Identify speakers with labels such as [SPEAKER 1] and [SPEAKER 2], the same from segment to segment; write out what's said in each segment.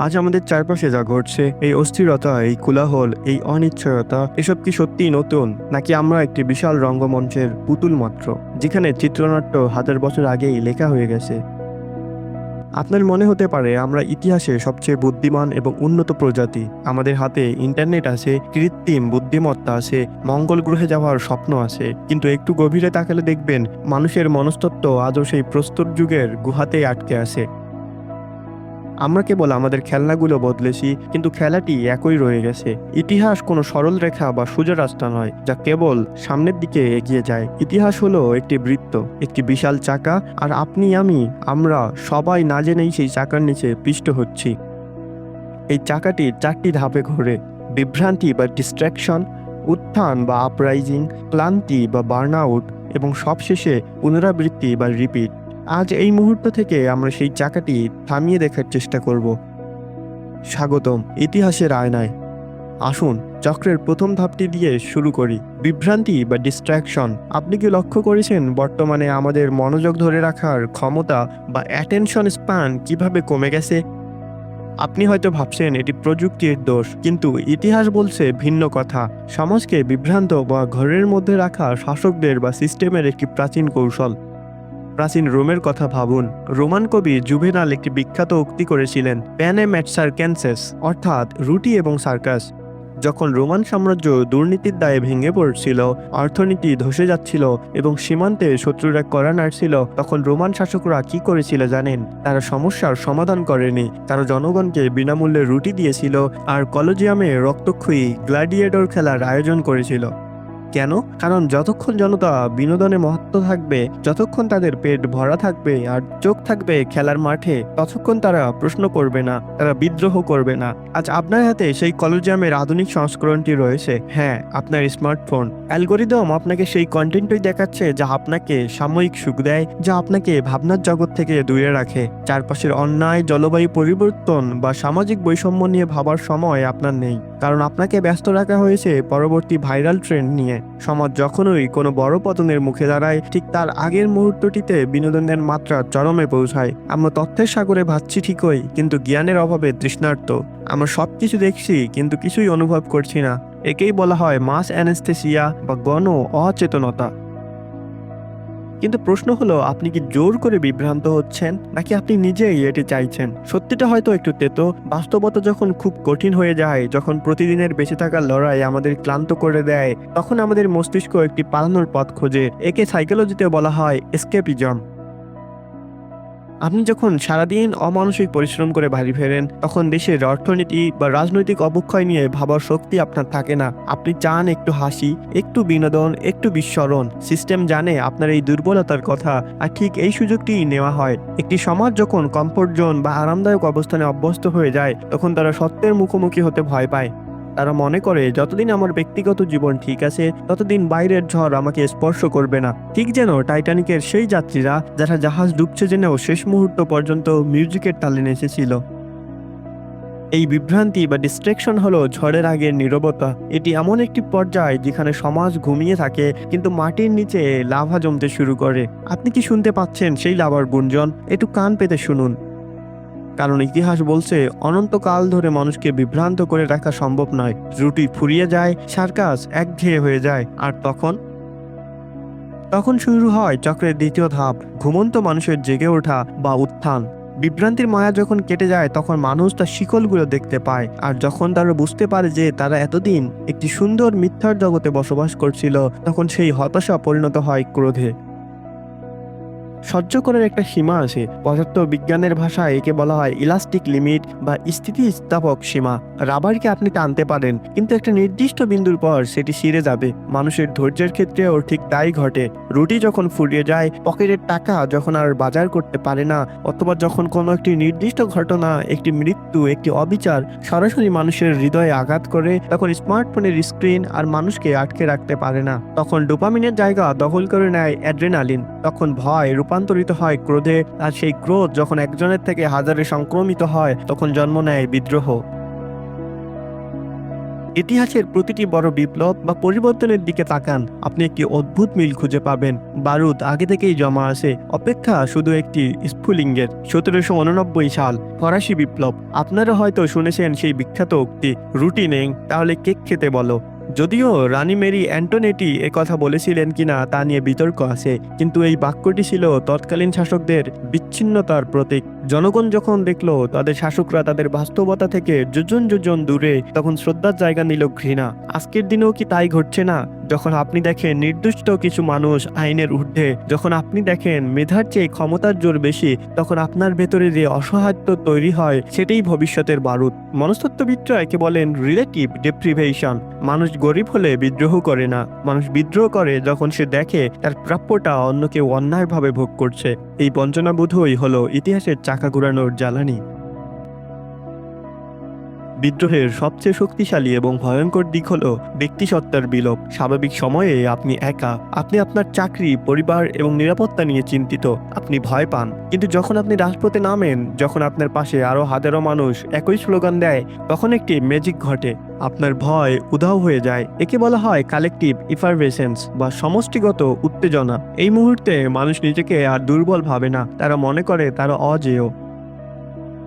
[SPEAKER 1] আজ আমাদের চারপাশে যা ঘটছে, এই অস্থিরতা, এই কোলাহল, এই অনিশ্চয়তা, এসব কি সত্যিই নতুন, নাকি আমরা একটি বিশাল রঙ্গমঞ্চের পুতুল মাত্র, যেখানে চিত্রনাট্য হাজার বছর আগেই লেখা হয়ে গেছে? আপনার মনে হতে পারে আমরা ইতিহাসে সবচেয়ে বুদ্ধিমান এবং উন্নত প্রজাতি। আমাদের হাতে ইন্টারনেট আছে, কৃত্রিম বুদ্ধিমত্তা আছে, মঙ্গল গ্রহে যাওয়ার স্বপ্ন আছে। কিন্তু একটু গভীরে তাকালে দেখবেন মানুষের মনস্তত্ত্ব আজও সেই প্রস্তর যুগের গুহাতেই আটকে আছে। আমরা কেবল আমাদের খেলনাগুলো বদলেছি, কিন্তু খেলাটি একই রয়ে গেছে। ইতিহাস কোনো সরল রেখা বা সোজা রাস্তা নয় যা কেবল সামনের দিকে এগিয়ে যায়। ইতিহাস হলো একটি বৃত্ত, একটি বিশাল চাকা, আর আপনি আমরা সবাই না জেনেই সেই চাকার নিচে পিষ্ট হচ্ছি। এই চাকাটি চারটি ধাপে ঘোরে: বিভ্রান্তি বা ডিস্ট্র্যাকশন, উত্থান বা আপরাইজিং, ক্লান্তি বা বার্ন আউট, এবং সবশেষে পুনরাবৃত্তি বা রিপিট। আজ এই মুহূর্ত থেকে আমরা সেই চাকাটি থামিয়ে দেখার চেষ্টা করব। স্বাগতম ইতিহাসের আয়নায়। আসুন চক্রের প্রথম ধাপটি দিয়ে শুরু করি, বিভ্রান্তি বা ডিস্ট্র্যাকশন। আপনি কি লক্ষ্য করেছেন বর্তমানে আমাদের মনোযোগ ধরে রাখার ক্ষমতা বা অ্যাটেনশন স্প্যান কিভাবে কমে গেছে? আপনি হয়তো ভাবছেন এটি প্রযুক্তির দোষ, কিন্তু ইতিহাস বলছে ভিন্ন কথা। সমাজকে বিভ্রান্ত বা ঘরের মধ্যে রাখা শাসকদের বা সিস্টেমের একটি প্রাচীন কৌশল। প্রাচীন রোমের কথা ভাবুন। রোমান কবি জুভেনাল একটি বিখ্যাত উক্তি করেছিলেন, প্যানেম এট সার্কেন্সেস, অর্থাৎ রুটি এবং সার্কাস। যখন রোমান সাম্রাজ্য দুর্নীতির দায়ে ভেঙে পড়ছিল, অর্থনীতি ধসে যাচ্ছিল এবং সীমান্তে শত্রুরা কড়া নাড়ছিল, তখন রোমান শাসকরা কি করেছিল জানেন? তারা সমস্যার সমাধান করেনি, তারা জনগণকে বিনামূল্যে রুটি দিয়েছিল আর কলোজিয়ামে রক্তক্ষয়ী গ্ল্যাডিয়েটর খেলার আয়োজন করেছিল। কেন? কারণ যতক্ষণ জনতা বিনোদনে মহত্ব থাকবে, যতক্ষণ তাদের পেট ভরা থাকবে আর চোখ থাকবে খেলার মাঠে, ততক্ষণ তারা প্রশ্ন করবে না, তারা বিদ্রোহ করবে না। আজ আপনার হাতে সেই কলোজিয়ামের আধুনিক সংস্করণটি রয়েছে। হ্যাঁ, আপনার স্মার্টফোন। অ্যালগোরিদম আপনাকে সেই কন্টেন্টই দেখাচ্ছে যা আপনাকে সাময়িক সুখ দেয়, যা আপনাকে ভাবনার জগৎ থেকে দূরে রাখে। চারপাশের অন্যায়, জলবায়ু পরিবর্তন বা সামাজিক বৈষম্য নিয়ে ভাবার সময় আপনার নেই, কারণ আপনাকে ব্যস্ত রাখা হয়েছে পরবর্তী ভাইরাল ট্রেন্ড নিয়ে। সমাজ যখনই কোনো বড় পতনের মুখে দাঁড়ায়, ঠিক তার আগের মুহূর্তটিতে বিনোদনের মাত্রা চরমে পৌঁছায়। আমরা তথ্যের সাগরে ভাসছি ঠিকই, কিন্তু জ্ঞানের অভাবে তৃষ্ণার্ত। আমরা সবকিছু দেখছি কিন্তু কিছুই অনুভব করছি না। একেই বলা হয় মাস অ্যানেস্থেসিয়া বা গণ অচেতনতা। কিন্তু প্রশ্ন হলো, আপনি কি জোর করে বিভ্রান্ত হচ্ছেন, নাকি আপনি নিজেই এটি চাইছেন? সত্যিটা হয়তো একটু তেতো। বাস্তবতা যখন খুব কঠিন হয়ে যায়, যখন প্রতিদিনের বেঁচে থাকার লড়াই আমাদের ক্লান্ত করে দেয়, তখন আমাদের মস্তিষ্ক একটি পালানোর পথ খোঁজে। একে সাইকোলজিতে বলা হয় এসকেপিজম। আপনি যখন সারাদিন অমানসিক পরিশ্রম করে বাড়ি ফেরেন, তখন দেশের অর্থনীতি বা রাজনৈতিক অবক্ষয় নিয়ে ভাবার শক্তি আপনার থাকে না। আপনি চান একটু হাসি, একটু বিনোদন, একটু বিস্মরণ। সিস্টেম জানে আপনার এই দুর্বলতার কথা, আর ঠিক এই সুযোগটিই নেওয়া হয়। একটি সমাজ যখন কমফোর্ট জোন বা আরামদায়ক অবস্থানে অভ্যস্ত হয়ে যায়, তখন তারা সত্যের মুখোমুখি হতে ভয় পায়। তারা মনে করে যতদিন আমার ব্যক্তিগত জীবন ঠিক আছে, ততদিন বাইরের ঝড় আমাকে স্পর্শ করবে না। ঠিক যেন টাইটানিকের সেই যাত্রীরা যারা জাহাজ ডুবছে জেনেও শেষ মুহূর্ত পর্যন্ত মিউজিকের তালে নেচেছিল। এই বিভ্রান্তি বা ডিস্ট্রাকশন হলো ঝড়ের আগের নীরবতা। এটি এমন একটি পর্যায় যেখানে সমাজ ঘুমিয়ে থাকে, কিন্তু মাটির নিচে লাভা জমতে শুরু করে। আপনি কি শুনতে পাচ্ছেন সেই লাভার গুঞ্জন? একটু কান পেতে শুনুন। কারণ ইতিহাস বলছে অনন্তকাল ধরে মানুষকে বিভ্রান্ত করে রাখা সম্ভব নয়। রুটি ফুরিয়ে যায়, সার্কাস একঘেয়ে হয়ে যায়, আর তখন শুরু হয় চক্রের দ্বিতীয় ধাপ, ঘুমন্ত মানুষের জেগে ওঠা বা উত্থান। বিভ্রান্তির মায়া যখন কেটে যায়, তখন মানুষ তার শিকলগুলো দেখতে পায়, আর যখন তারা বুঝতে পারে যে তারা এতদিন একটি সুন্দর মিথ্যার জগতে বসবাস করছিল, তখন সেই হতাশা পরিণত হয় ক্রোধে। সহ্য করার একটা সীমা আছে। পদার্থবিজ্ঞানের ভাষায় একে বলা হয় ইলাস্টিক লিমিট বা স্থিতিস্থাপক সীমা। রাবারকে আপনি টানতে পারেন, কিন্তু একটা নির্দিষ্ট বিন্দুর পর সেটি ছিঁড়ে যাবে। মানুষের ধৈর্যের ক্ষেত্রেও ঠিক তাই ঘটে। রুটি যখন ফুরিয়ে যায়, পকেটের টাকা যখন আর বাজার করতে পারে না, অথবা যখন কোনো একটি নির্দিষ্ট ঘটনা, একটি মৃত্যু, একটি অবিচার সরাসরি মানুষের হৃদয়ে আঘাত করে, তখন স্মার্টফোনের স্ক্রিন আর মানুষকে আটকে রাখতে পারে না। তখন ডোপামিনের জায়গা দখল করে নেয় অ্যাড্রেনালিন। তখন ভয় রূপান্তরিত হয় ক্রোধে, আর সেই ক্রোধ যখন একজনের থেকে হাজারে সংক্রমিত হয়, তখন জন্ম নেয় বিদ্রোহ। ইতিহাসের প্রতিটি বড় বিপ্লব বা পরিবর্তনের দিকে তাকান, আপনি একটি অদ্ভুত মিল খুঁজে পাবেন। বারুদ আগে থেকেই জমা আছে, অপেক্ষা শুধু একটি স্ফুলিঙ্গের। 1789 সাল, ফরাসি বিপ্লব। আপনারা হয়তো শুনেছেন সেই বিখ্যাত উক্তি, রুটি নেই তাহলে কেক খেতে বলো। যদিও রানী মেরি অ্যান্টোনেটি কথা বলেছিলেন কিনা তা নিয়ে বিতর্ক আছে, কিন্তু এই বাক্যটি ছিল তৎকালীন শাসকদের বিচ্ছিন্নতার প্রতীক। জনগণ যখন দেখলো তাদের শাসকরা তাদের বাস্তবতা থেকে যোজন যোজন দূরে, তখন শ্রদ্ধার জায়গা নিল ঘৃণা। আজকের দিনেও কি তাই ঘটছে না? যখন আপনি দেখেন নির্দিষ্ট কিছু মানুষ আইনের ঊর্ধ্বে, যখন আপনি দেখেন মেধার চেয়ে ক্ষমতার জোর বেশি, তখন আপনার ভেতরে যে অসহায়ত্ব তৈরি হয়, সেটাই ভবিষ্যতের বারুদ। মনস্তত্ত্ববিদরা একে বলেন রিলেটিভ ডেপ্রিভেশন। মানুষ গরিব হলে বিদ্রোহ করে না, মানুষ বিদ্রোহ করে যখন সে দেখে তার প্রাপ্যটা অন্য কেউ অন্যায়ভাবে ভোগ করছে। এই বঞ্চনাবোধই হলো ইতিহাসের চাকা ঘুরানোর জ্বালানি। বিদ্রোহের সবচেয়ে শক্তিশালী এবং ভয়ঙ্কর দিক হলো ব্যক্তিসত্তার বিলোপ। স্বাভাবিক সময়ে আপনি একা, আপনি আপনার চাকরি, পরিবার এবং নিরাপত্তা নিয়ে চিন্তিত, আপনি ভয় পান। কিন্তু যখন আপনি রাজপথে নামেন, যখন আপনার পাশে আরো হাজারো মানুষ একই স্লোগান দেয়, তখন একটি ম্যাজিক ঘটে। আপনার ভয় উধাও হয়ে যায়। একে বলা হয় কালেকটিভ ইফারভেসেন্স বা সমষ্টিগত উত্তেজনা। এই মুহূর্তে মানুষ নিজেকে আর দুর্বল ভাবে না, তারা মনে করে তারা অজেয়।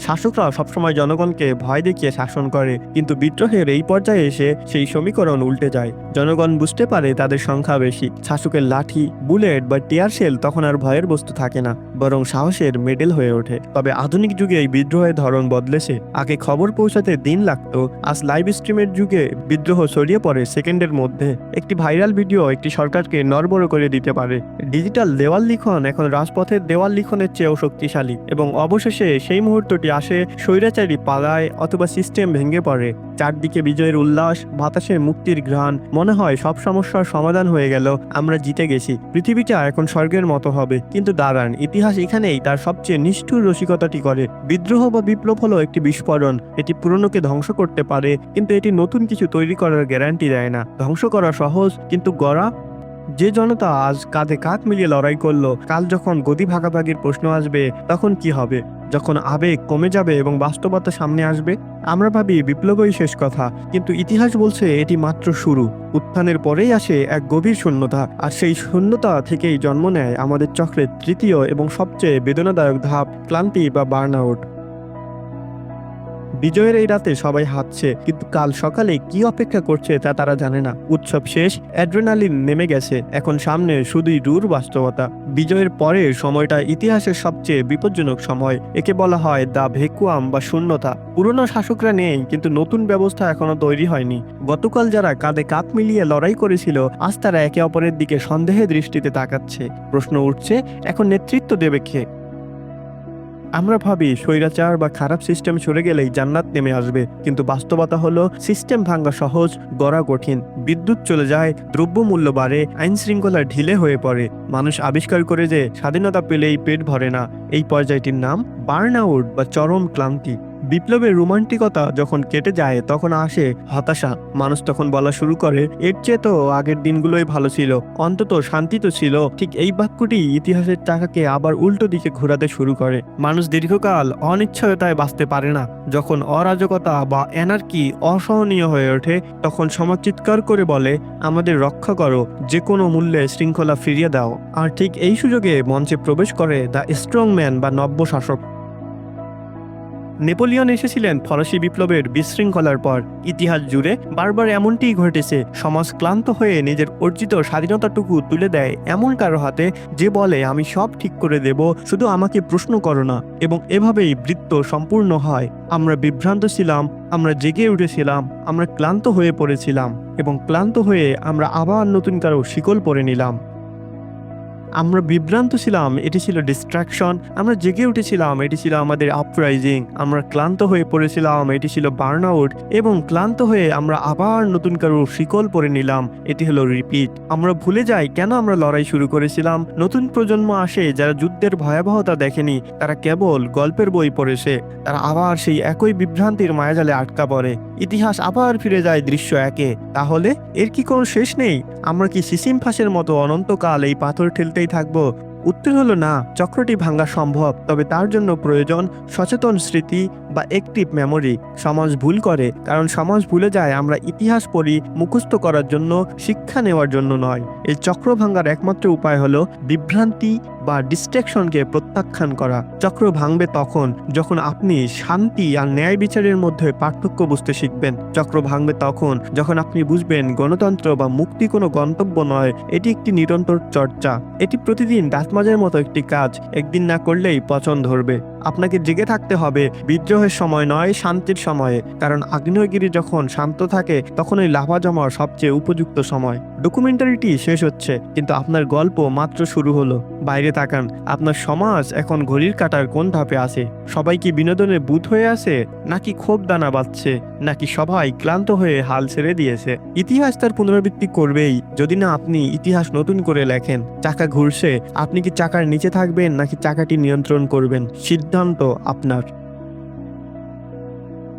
[SPEAKER 1] শাসকরা সবসময় জনগণকে ভয় দেখিয়ে শাসন করে, কিন্তু বিদ্রোহের এই পর্যায়ে এসে সেই সমীকরণ উল্টে যায়। জনগণ বুঝতে পারে তাদের সংখ্যা বেশি। শাসকের লাঠি, বুলেট বা টিয়ার শেল তখন আর ভয়ের বস্তু থাকে না, বরং সাহসের মেডেল হয়ে ওঠে। তবে আধুনিক যুগে এই বিদ্রোহের ধরন বদলেছে। আগে খবর পৌঁছাতে দিন লাগতো, আজ লাইভ স্ট্রিমের যুগে বিদ্রোহ ছড়িয়ে পড়ে সেকেন্ডের মধ্যে। একটি ভাইরাল ভিডিও একটি সরকারকে নড়বড় করে দিতে পারে। ডিজিটাল দেওয়াল লিখন এখন রাজপথের দেওয়াল লিখনের চেয়েও শক্তিশালী, এবং অবশেষে সেই মুহূর্তটি আসে, স্বৈরাচারী পালায় অথবা সিস্টেম ভেঙে পড়ে। চারদিকে বিজয়ের উল্লাস, বাতাসে মুক্তির ঘ্রাণ, মনে হয় সব সমস্যার সমাধান হয়ে গেল, আমরা জিতে গেছি, পৃথিবীটা এখন স্বর্গের মতো হবে। কিন্তু দাঁড়ান, ইতিহাস এখানেই তার সবচেয়ে নিষ্ঠুর রসিকতাটি করে। বিদ্রোহ বা বিপ্লব হলো একটি বিস্ফোরণ। এটি পুরনোকে ধ্বংস করতে পারে, কিন্তু এটি নতুন কিছু তৈরি করার গ্যারান্টি দেয় না। ধ্বংস করা সহজ, কিন্তু গড়া। যে জনতা আজ কাঁধে কাঁধ মিলিয়ে লড়াই করলো, কাল যখন গদি ভাগাভাগির প্রশ্ন আসবে, তখন কি হবে? যখন আবেগ কমে যাবে এবং বাস্তবতা সামনে আসবে? আমরা ভাবি বিপ্লবই শেষ কথা, কিন্তু ইতিহাস বলছে এটি মাত্র শুরু। উত্থানের পরেই আসে এক গভীর শূন্যতা, আর সেই শূন্যতা থেকেই জন্ম নেয় আমাদের চক্রের তৃতীয় এবং সবচেয়ে বেদনাদায়ক ধাপ, ক্লান্তি বা বার্নআউট। বিজয়ের এই রাতে সবাই হাঁটছে, কিন্তু কাল সকালে কি অপেক্ষা করছে তা তারা জানে না। উৎসব শেষ, অ্যাড্রেনালিন নেমে গেছে, এখন সামনে শুধুই রূঢ় বাস্তবতা। বিজয়ের পরের সময়টা ইতিহাসের সবচেয়ে বিপজ্জনক সময়। একে বলা হয় দ্য ভ্যাকুয়াম বা শূন্যতা। পুরনো শাসকরা নেই, কিন্তু নতুন ব্যবস্থা এখনো তৈরি হয়নি। গতকাল যারা কাঁধে কাঁধ মিলিয়ে লড়াই করেছিল, আজ তারা একে অপরের দিকে সন্দেহের দৃষ্টিতে তাকাচ্ছে। প্রশ্ন উঠছে, এখন নেতৃত্ব দেবে কে? আমরা ভাবি স্বৈরাচার বা খারাপ সিস্টেম সরে গেলেই জান্নাত নেমে আসবে, কিন্তু বাস্তবতা হলো সিস্টেম ভাঙা সহজ, গড়া কঠিন। বিদ্যুৎ চলে যায়, দ্রব্যমূল্য বাড়ে, আইন শৃঙ্খলা ঢিলে হয়ে পড়ে। মানুষ আবিষ্কার করে যে স্বাধীনতা পেলেই পেট ভরে না। এই পর্যায়টির নাম বার্নআউট বা চরম ক্লান্তি। বিপ্লবের রোমান্টিকতা যখন কেটে যায়, তখন আসে হতাশা। মানুষ তখন বলা শুরু করে, এর চেয়ে তো আগের দিনগুলোই ভালো ছিল, অন্তত শান্তি তো ছিল। ঠিক এই বাক্যটি ইতিহাসের চাকাকে আবার উল্টো দিকে ঘোরাতে শুরু করে। মানুষ দীর্ঘকাল অনিশ্চয়তায় বাঁচতে পারে না। যখন অরাজকতা বা এনার্কি অসহনীয় হয়ে ওঠে, তখন সমাজ চিৎকার করে বলে, আমাদের রক্ষা করো, যে কোনো মূল্যে শৃঙ্খলা ফিরিয়ে দাও। আর ঠিক এই সুযোগে মঞ্চে প্রবেশ করে দ্য স্ট্রং ম্যান বা নব্য শাসক। নেপোলিয়ন এসেছিলেন ফরাসি বিপ্লবের বিশৃঙ্খলার পর। ইতিহাস জুড়ে বারবার এমনটিই ঘটেছে। সমাজ ক্লান্ত হয়ে নিজের অর্জিত স্বাধীনতাটুকু তুলে দেয় এমন কারো হাতে, যে বলে আমি সব ঠিক করে দেব, শুধু আমাকে প্রশ্ন করো না। এবং এভাবেই বৃত্ত সম্পূর্ণ হয়। আমরা বিভ্রান্ত ছিলাম, আমরা জেগে উঠেছিলাম, আমরা ক্লান্ত হয়ে পড়েছিলাম, এবং ক্লান্ত হয়ে আমরা আবার নতুন কারো শিকল পরে নিলাম। আমরা বিভ্রান্ত ছিলাম, এটি ছিল ডিস্ট্রাকশন। আমরা জেগে উঠেছিলাম, এটি ছিল আমাদের আপরাইজিং। আমরা ক্লান্ত হয়ে পড়েছিলাম, এটি ছিল বার্নআউট। এবং ক্লান্ত হয়ে আমরা আবার নতুন কারো শিকল পরে নিলাম, এটি হলো রিপিট। আমরা ভুলে যাই কেন আমরা লড়াই শুরু করেছিলাম। নতুন প্রজন্ম আসে যারা যুদ্ধের ভয়াবহতা দেখেনি, তারা কেবল গল্পের বই পড়েছে। তারা আবার সেই একই বিভ্রান্তির মায়াজালে আটকা পড়ে। ইতিহাস আবার ফিরে যায় দৃশ্য একে। তাহলে এর কি কোনো শেষ নেই? আমরা কি সিসিমফাসের মতো অনন্তকাল এই পাথর ঠেলতেই থাকবো? উত্তর হলো না, চক্রটি ভাঙা সম্ভব, তবে তার জন্য প্রয়োজন সচেতন স্মৃতি বা অ্যাক্টিভ মেমোরি। সমাজ ভুল করে কারণ সমাজ ভুলে যায় আমরা ইতিহাস পড়ি মুখস্থ করার জন্য, শিক্ষা নেওয়ার জন্য নয়। এই চক্র ভাঙার একমাত্র উপায় হলো বিভ্রান্তি বা ডিস্ট্রাকশনকে প্রত্যাখ্যান করা। চক্র ভাঙবে তখন যখন আপনি শান্তি আর ন্যায় বিচারের মধ্যে পার্থক্য বুঝতে শিখবেন। চক্র ভাঙবে তখন যখন আপনি বুঝবেন গণতন্ত্র বা মুক্তি কোনো গন্তব্য নয়, এটি একটি নিরন্তর চর্চা। এটি প্রতিদিন দাঁতমাজের মতো একটি কাজ, একদিন না করলেই পচন ধরবে। আপনাকে জেগে থাকতে হবে বিদ্রোহের সময় নয়, শান্তির সময়ে। কারণ আগ্নেয়গিরি যখন শান্ত থাকে তখনই লাভা জমার সবচেয়ে উপযুক্ত সময়। ডকুমেন্টারিটি শেষ হচ্ছে, কিন্তু আপনার গল্প মাত্র শুরু হলো। বাইরে তাকান, আপনার সমাজ এখন ঘড়ির কাঁটার কোন ধাপে আছে? সবাই কি বিনোদনের বুঁদ হয়ে আছে, নাকি ক্ষোভ দানা বাঁধছে, নাকি সবাই ক্লান্ত হয়ে হাল ছেড়ে দিয়েছে? ইতিহাস তার পুনরাবৃত্তি করবেই যদি না আপনি ইতিহাস নতুন করে লেখেন। চাকা ঘুরছে, আপনি কি চাকার নিচে থাকবেন নাকি চাকাটি নিয়ন্ত্রণ করবেন? সিদ্ধান্ত আপনার।